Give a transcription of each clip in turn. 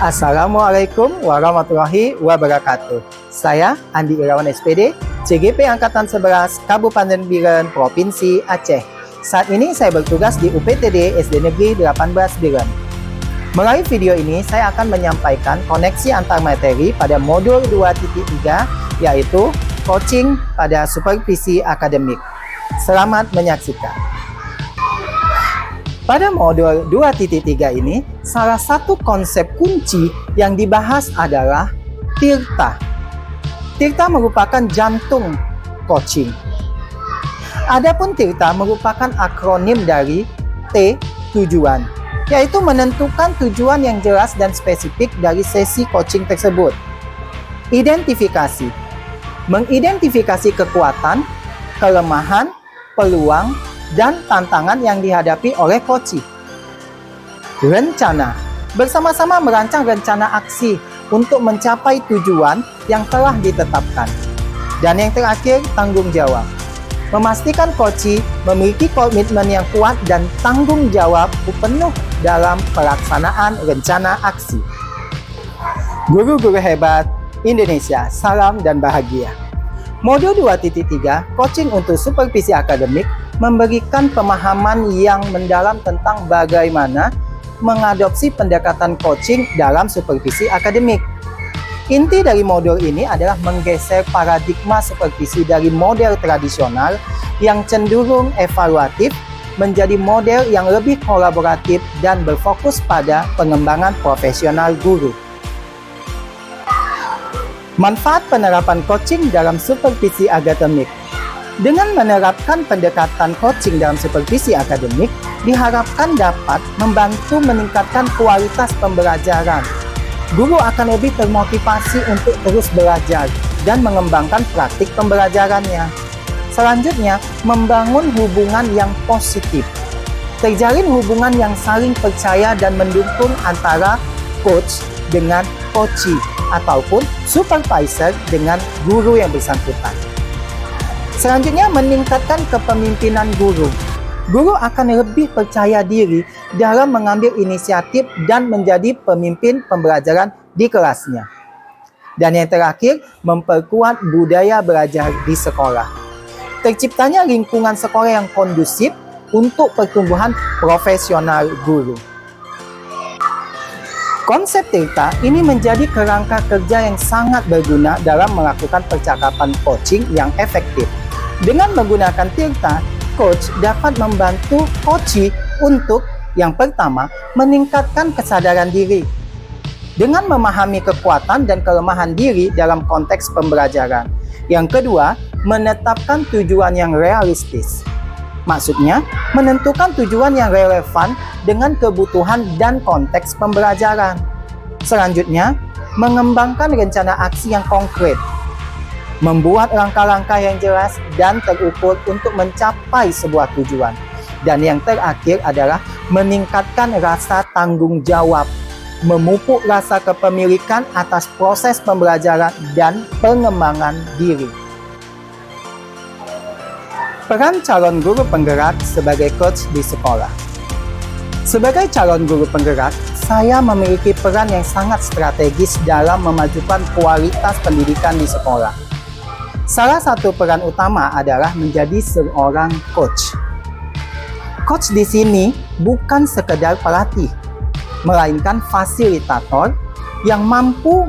Assalamualaikum warahmatullahi wabarakatuh. Saya Andi Irawan SPD, CGP Angkatan 11, Kabupaten Biren, Provinsi Aceh. Saat ini saya bertugas di UPTD SD Negeri 18 Biren. Melalui video ini, saya akan menyampaikan koneksi antar materi pada modul 2.3, yaitu coaching pada supervisi akademik. Selamat menyaksikan. Pada modul 2.3 ini, salah satu konsep kunci yang dibahas adalah tirta. Tirta merupakan jantung coaching. Adapun tirta merupakan akronim dari T, tujuan, yaitu menentukan tujuan yang jelas dan spesifik dari sesi coaching tersebut. Identifikasi, mengidentifikasi kekuatan, kelemahan, peluang, dan tantangan yang dihadapi oleh coachee. Rencana, bersama-sama merancang rencana aksi untuk mencapai tujuan yang telah ditetapkan. Dan yang terakhir, tanggung jawab. Memastikan coachee memiliki komitmen yang kuat dan tanggung jawab penuh dalam pelaksanaan rencana aksi. Guru-guru hebat Indonesia, salam dan bahagia. Modul 2.3, coaching untuk supervisi akademik, memberikan pemahaman yang mendalam tentang bagaimana mengadopsi pendekatan coaching dalam supervisi akademik. Inti dari modul ini adalah menggeser paradigma supervisi dari model tradisional yang cenderung evaluatif menjadi model yang lebih kolaboratif dan berfokus pada pengembangan profesional guru. Manfaat penerapan coaching dalam supervisi akademik. Dengan menerapkan pendekatan coaching dalam supervisi akademik, diharapkan dapat membantu meningkatkan kualitas pembelajaran. Guru akan lebih termotivasi untuk terus belajar dan mengembangkan praktik pembelajarannya. Selanjutnya, membangun hubungan yang positif. Terjalin hubungan yang saling percaya dan mendukung antara coach dengan coachee ataupun supervisor dengan guru yang bersangkutan. Selanjutnya, meningkatkan kepemimpinan guru. Guru akan lebih percaya diri dalam mengambil inisiatif dan menjadi pemimpin pembelajaran di kelasnya. Dan yang terakhir, memperkuat budaya belajar di sekolah. Terciptanya lingkungan sekolah yang kondusif untuk pertumbuhan profesional guru. Konsep tirta ini menjadi kerangka kerja yang sangat berguna dalam melakukan percakapan coaching yang efektif. Dengan menggunakan tirta, coach dapat membantu coachee untuk yang pertama, meningkatkan kesadaran diri. Dengan memahami kekuatan dan kelemahan diri dalam konteks pembelajaran. Yang kedua, menetapkan tujuan yang realistis. Maksudnya, menentukan tujuan yang relevan dengan kebutuhan dan konteks pembelajaran. Selanjutnya, mengembangkan rencana aksi yang konkret. Membuat langkah-langkah yang jelas dan terukur untuk mencapai sebuah tujuan. Dan yang terakhir adalah meningkatkan rasa tanggung jawab, memupuk rasa kepemilikan atas proses pembelajaran dan pengembangan diri. Peran calon guru penggerak sebagai coach di sekolah. Sebagai calon guru penggerak, saya memiliki peran yang sangat strategis dalam memajukan kualitas pendidikan di sekolah. Salah satu peran utama adalah menjadi seorang coach. Coach di sini bukan sekedar pelatih, melainkan fasilitator yang mampu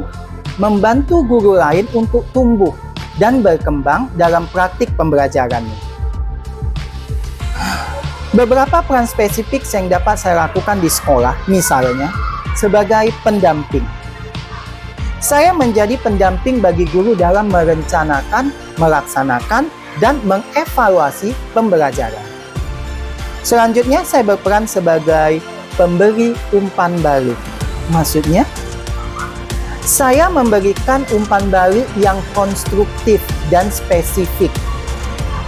membantu guru lain untuk tumbuh dan berkembang dalam praktik pembelajarannya. Beberapa peran spesifik yang dapat saya lakukan di sekolah, misalnya sebagai pendamping. Saya menjadi pendamping bagi guru dalam merencanakan, melaksanakan, dan mengevaluasi pembelajaran. Selanjutnya, saya berperan sebagai pemberi umpan balik. Maksudnya, saya memberikan umpan balik yang konstruktif dan spesifik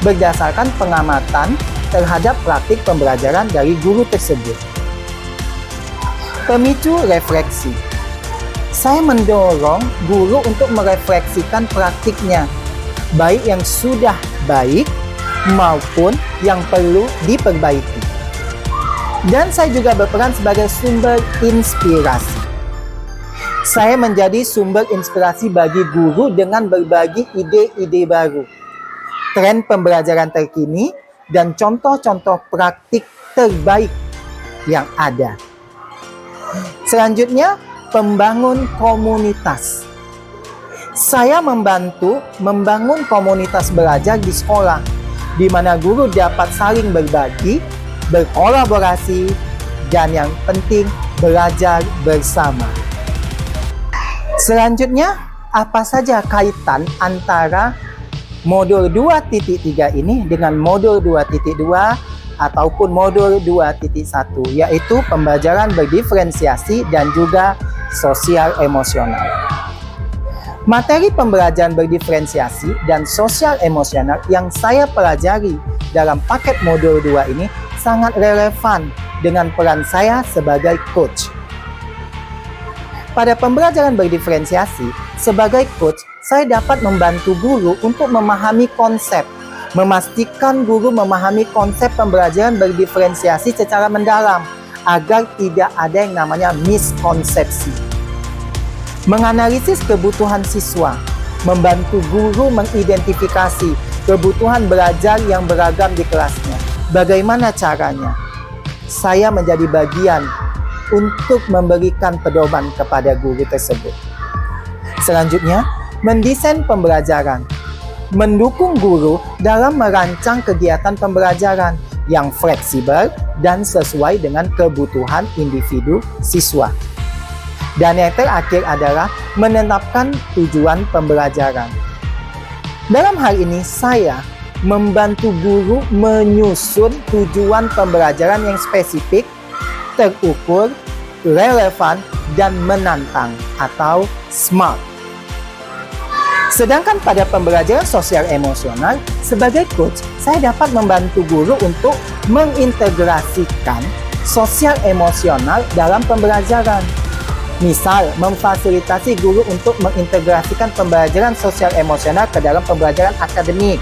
berdasarkan pengamatan terhadap praktik pembelajaran dari guru tersebut. Pemicu refleksi. Saya mendorong guru untuk merefleksikan praktiknya, baik yang sudah baik maupun yang perlu diperbaiki. Dan saya juga berperan sebagai sumber inspirasi. Saya menjadi sumber inspirasi bagi guru dengan berbagi ide-ide baru, tren pembelajaran terkini, dan contoh-contoh praktik terbaik yang ada. Selanjutnya, pembangun komunitas. Saya membantu membangun komunitas belajar di sekolah, di mana guru dapat saling berbagi, berkolaborasi, dan yang penting, belajar bersama. Selanjutnya, apa saja kaitan antara modul 2.3 ini dengan modul 2.2 ataupun modul 2.1, yaitu pembelajaran berdiferensiasi dan juga sosial emosional. Materi pembelajaran berdiferensiasi dan sosial emosional yang saya pelajari dalam paket modul 2 ini sangat relevan dengan peran saya sebagai coach. Pada pembelajaran berdiferensiasi, sebagai coach, saya dapat membantu guru untuk memahami konsep, memastikan guru memahami konsep pembelajaran berdiferensiasi secara mendalam, agar tidak ada yang namanya miskonsepsi. Menganalisis kebutuhan siswa, membantu guru mengidentifikasi kebutuhan belajar yang beragam di kelasnya. Bagaimana caranya? Saya menjadi bagian untuk memberikan pedoman kepada guru tersebut. Selanjutnya, mendesain pembelajaran, mendukung guru dalam merancang kegiatan pembelajaran yang fleksibel dan sesuai dengan kebutuhan individu siswa. Dan yang terakhir adalah menetapkan tujuan pembelajaran. Dalam hal ini, saya membantu guru menyusun tujuan pembelajaran yang spesifik, terukur, relevan, dan menantang atau SMART. Sedangkan pada pembelajaran sosial emosional, sebagai coach, saya dapat membantu guru untuk mengintegrasikan sosial emosional dalam pembelajaran. Misal, memfasilitasi guru untuk mengintegrasikan pembelajaran sosial emosional ke dalam pembelajaran akademik.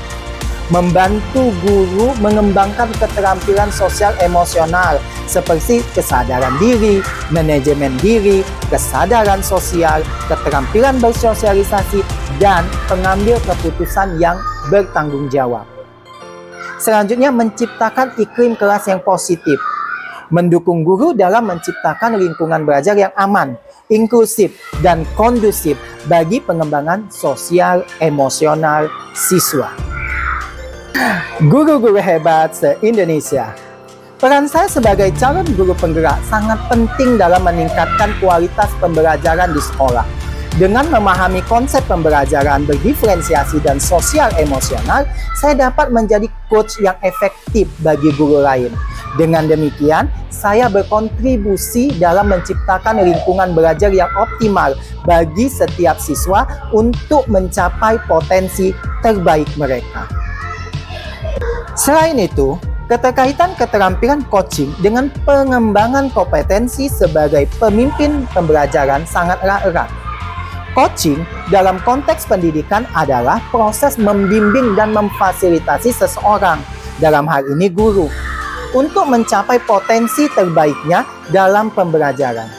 Membantu guru mengembangkan keterampilan sosial emosional seperti kesadaran diri, manajemen diri, kesadaran sosial, keterampilan bersosialisasi, dan pengambil keputusan yang bertanggung jawab. Selanjutnya, menciptakan iklim kelas yang positif. Mendukung guru dalam menciptakan lingkungan belajar yang aman, inklusif, dan kondusif bagi pengembangan sosial emosional siswa. Guru-guru hebat se-Indonesia. Peran saya sebagai calon guru penggerak sangat penting dalam meningkatkan kualitas pembelajaran di sekolah. Dengan memahami konsep pembelajaran berdiferensiasi dan sosial emosional, saya dapat menjadi coach yang efektif bagi guru lain. Dengan demikian, saya berkontribusi dalam menciptakan lingkungan belajar yang optimal bagi setiap siswa untuk mencapai potensi terbaik mereka. Selain itu, keterkaitan keterampilan coaching dengan pengembangan kompetensi sebagai pemimpin pembelajaran sangatlah erat. Coaching dalam konteks pendidikan adalah proses membimbing dan memfasilitasi seseorang, dalam hal ini guru, untuk mencapai potensi terbaiknya dalam pembelajaran.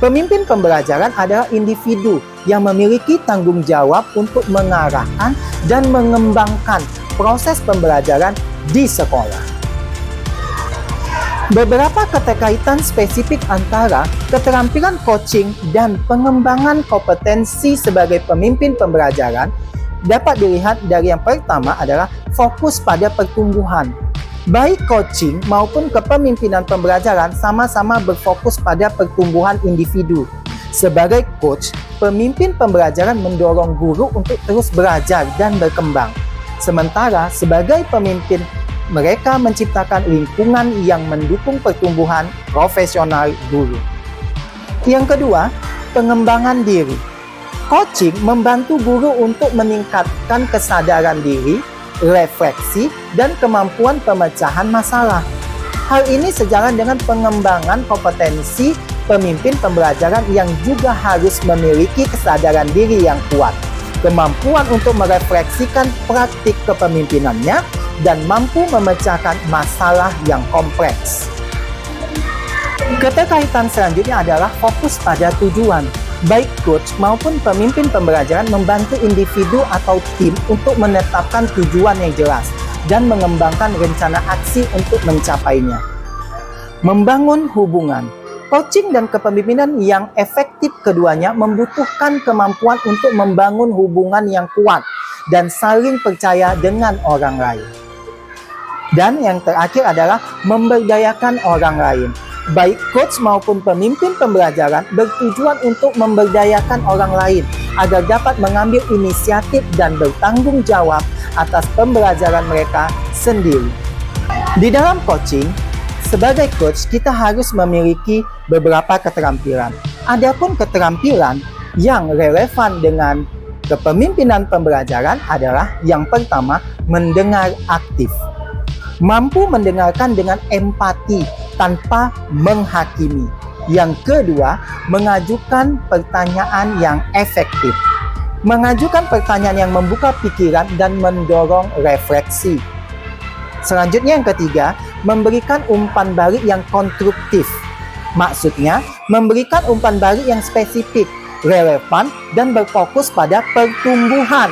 Pemimpin pembelajaran adalah individu yang memiliki tanggung jawab untuk mengarahkan dan mengembangkan proses pembelajaran di sekolah. Beberapa keterkaitan spesifik antara keterampilan coaching dan pengembangan kompetensi sebagai pemimpin pembelajaran dapat dilihat dari yang pertama adalah fokus pada pertumbuhan. Baik coaching maupun kepemimpinan pembelajaran sama-sama berfokus pada pertumbuhan individu. Sebagai coach, pemimpin pembelajaran mendorong guru untuk terus belajar dan berkembang. Sementara sebagai pemimpin, mereka menciptakan lingkungan yang mendukung pertumbuhan profesional guru. Yang kedua, pengembangan diri. Coaching membantu guru untuk meningkatkan kesadaran diri, refleksi, dan kemampuan pemecahan masalah. Hal ini sejalan dengan pengembangan kompetensi pemimpin pembelajaran yang juga harus memiliki kesadaran diri yang kuat, kemampuan untuk merefleksikan praktik kepemimpinannya, dan mampu memecahkan masalah yang kompleks. Keterkaitan selanjutnya adalah fokus pada tujuan. baik coach maupun pemimpin pembelajaran membantu individu atau tim untuk menetapkan tujuan yang jelas dan mengembangkan rencana aksi untuk mencapainya. Membangun hubungan. Coaching dan kepemimpinan yang efektif keduanya membutuhkan kemampuan untuk membangun hubungan yang kuat dan saling percaya dengan orang lain. Dan yang terakhir adalah memberdayakan orang lain. Baik coach maupun pemimpin pembelajaran bertujuan untuk memberdayakan orang lain agar dapat mengambil inisiatif dan bertanggung jawab atas pembelajaran mereka sendiri. Di dalam coaching, sebagai coach kita harus memiliki beberapa keterampilan. Adapun keterampilan yang relevan dengan kepemimpinan pembelajaran adalah yang pertama, mendengar aktif. Mampu mendengarkan dengan empati tanpa menghakimi. Yang kedua, mengajukan pertanyaan yang efektif. Mengajukan pertanyaan yang membuka pikiran dan mendorong refleksi. Selanjutnya yang ketiga, memberikan umpan balik yang konstruktif. Maksudnya, memberikan umpan balik yang spesifik, relevan, dan berfokus pada pertumbuhan.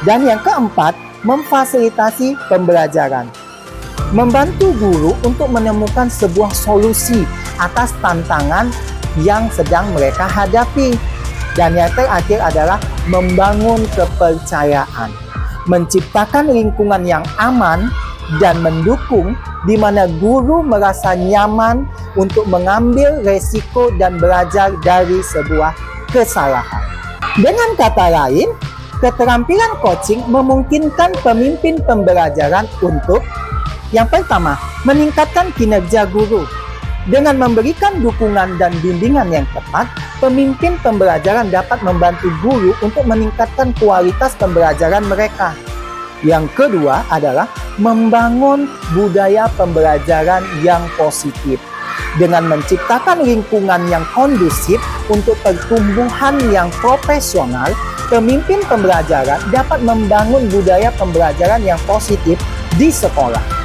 Dan yang keempat, memfasilitasi pembelajaran. Membantu guru untuk menemukan sebuah solusi atas tantangan yang sedang mereka hadapi. Dan yang terakhir adalah membangun kepercayaan. Menciptakan lingkungan yang aman dan mendukung di mana guru merasa nyaman untuk mengambil resiko dan belajar dari sebuah kesalahan. Dengan kata lain, keterampilan coaching memungkinkan pemimpin pembelajaran untuk yang pertama, meningkatkan kinerja guru. Dengan memberikan dukungan dan bimbingan yang tepat, pemimpin pembelajaran dapat membantu guru untuk meningkatkan kualitas pembelajaran mereka. Yang kedua adalah membangun budaya pembelajaran yang positif. Dengan menciptakan lingkungan yang kondusif untuk pertumbuhan yang profesional, pemimpin pembelajaran dapat membangun budaya pembelajaran yang positif di sekolah.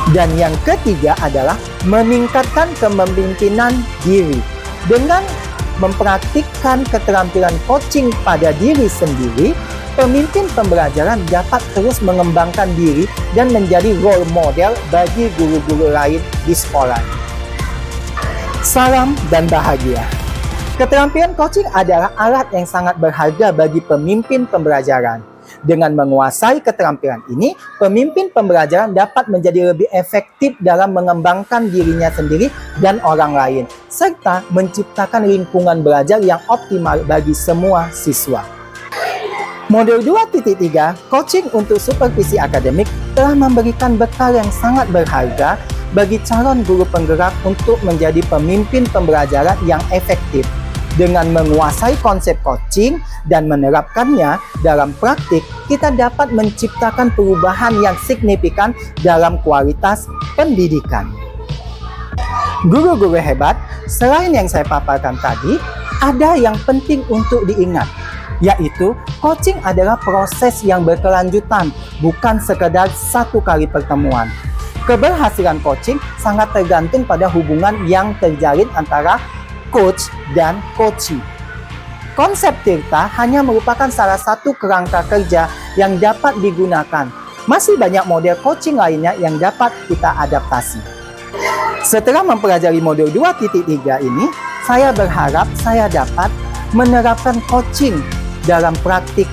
Dan yang ketiga adalah meningkatkan kepemimpinan diri. Dengan mempraktikkan keterampilan coaching pada diri sendiri, pemimpin pembelajaran dapat terus mengembangkan diri dan menjadi role model bagi guru-guru lain di sekolah. Salam dan bahagia. Keterampilan coaching adalah alat yang sangat berharga bagi pemimpin pembelajaran. Dengan menguasai keterampilan ini, pemimpin pembelajaran dapat menjadi lebih efektif dalam mengembangkan dirinya sendiri dan orang lain, serta menciptakan lingkungan belajar yang optimal bagi semua siswa. Modul 2.3, Coaching untuk Supervisi Akademik, telah memberikan bekal yang sangat berharga bagi calon guru penggerak untuk menjadi pemimpin pembelajaran yang efektif. Dengan menguasai konsep coaching dan menerapkannya dalam praktik, kita dapat menciptakan perubahan yang signifikan dalam kualitas pendidikan. Guru-guru hebat, selain yang saya paparkan tadi, ada yang penting untuk diingat, yaitu coaching adalah proses yang berkelanjutan, bukan sekedar satu kali pertemuan. Keberhasilan coaching sangat tergantung pada hubungan yang terjalin antara coach dan coachee. Konsep Tirta hanya merupakan salah satu kerangka kerja yang dapat digunakan. Masih banyak model coaching lainnya yang dapat kita adaptasi. Setelah mempelajari modul 2.3 ini, saya berharap saya dapat menerapkan coaching dalam praktik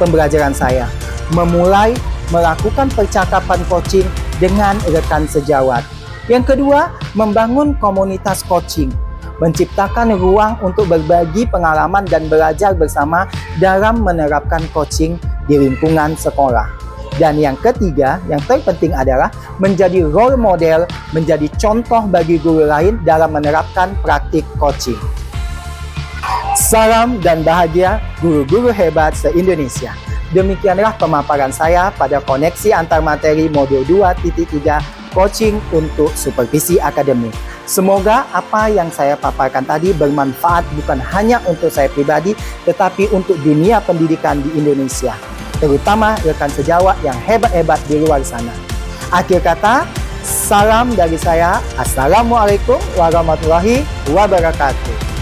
pembelajaran saya. Memulai melakukan percakapan coaching dengan rekan sejawat. Yang kedua, membangun komunitas coaching. Menciptakan ruang untuk berbagi pengalaman dan belajar bersama dalam menerapkan coaching di lingkungan sekolah. Dan yang ketiga, yang terpenting adalah menjadi role model, menjadi contoh bagi guru lain dalam menerapkan praktik coaching. Salam dan bahagia guru-guru hebat se-Indonesia. Demikianlah pemaparan saya pada koneksi antar materi modul 2.3 Coaching untuk Supervisi Akademik. Semoga apa yang saya paparkan tadi bermanfaat bukan hanya untuk saya pribadi, tetapi untuk dunia pendidikan di Indonesia, terutama rekan sejawat yang hebat-hebat di luar sana. Akhir kata, salam dari saya. Assalamualaikum warahmatullahi wabarakatuh.